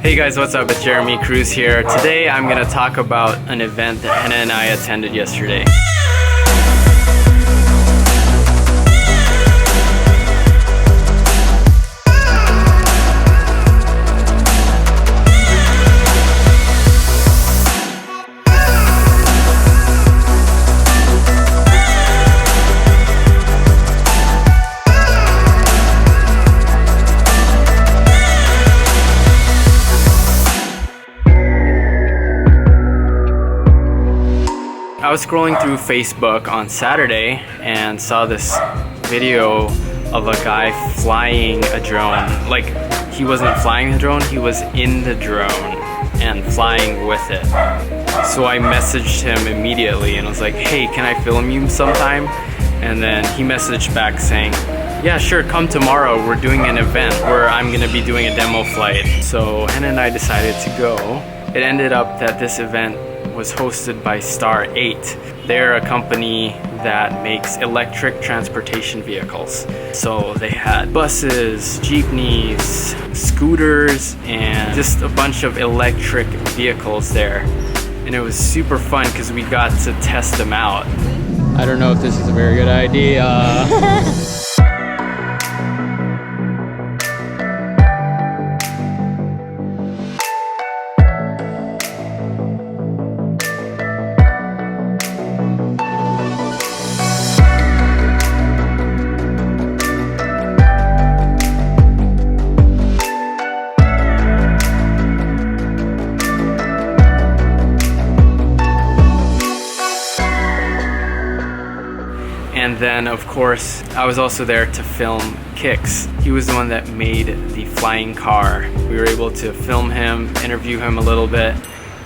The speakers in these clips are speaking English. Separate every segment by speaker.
Speaker 1: Hey guys, what's up? It's Jeremy Kruis here. Today I'm going to talk about an event that Hannah and I attended yesterday. I was scrolling through Facebook on Saturday and saw this video of a guy flying a drone. Like, he wasn't flying the drone, he was in the drone and flying with it. So I messaged him immediately and was like, hey, can I film you sometime? And then he messaged back saying, yeah, sure, come tomorrow. We're doing an event where I'm gonna be doing a demo flight. So Hannah and I decided to go. It ended up that this event was hosted by Star 8. They're a company that makes electric transportation vehicles. So they had buses, jeepneys, scooters, and just a bunch of electric vehicles there. And it was super fun because we got to test them out. I don't know if this is a very good idea. And then, of course, I was also there to film Kix. He was the one that made the flying car. We were able to film him, interview him a little bit,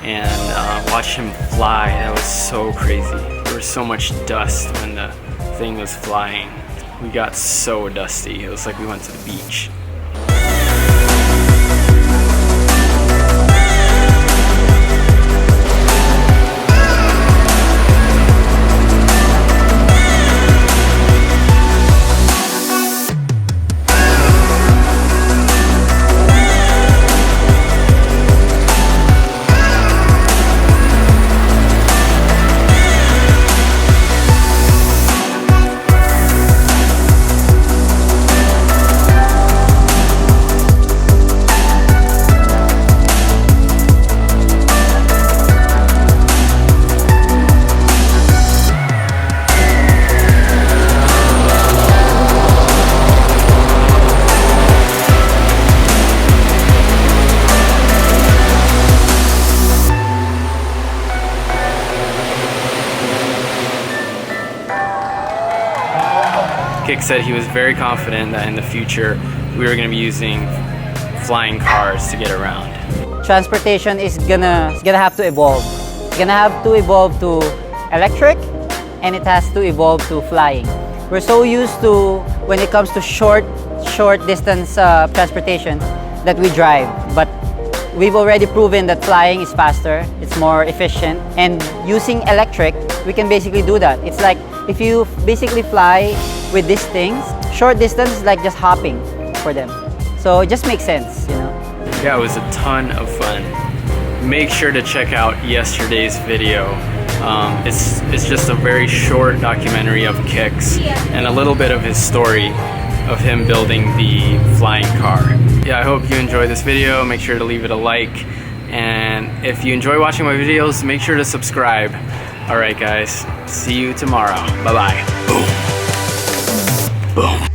Speaker 1: and watch him fly. That was so crazy. There was so much dust when the thing was flying. We got so dusty. It was like we went to the beach. Kix said he was very confident that in the future we were going to be using flying cars to get around.
Speaker 2: Transportation is gonna have to evolve. It's gonna have to evolve to electric, and it has to evolve to flying. We're so used to, when it comes to short distance transportation, that we drive, but we've already proven that flying is faster, it's more efficient, and using electric, we can basically do that. It's like if you basically fly with these things, short distance is like just hopping for them. So it just makes sense, you know?
Speaker 1: Yeah, it was a ton of fun. Make sure to check out yesterday's video. It's just a very short documentary of Kix and a little bit of his story of him building the flying car. Yeah, I hope you enjoyed this video. Make sure to leave it a like. And if you enjoy watching my videos, make sure to subscribe. Alright guys, see you tomorrow. Bye-bye. Boom. Boom.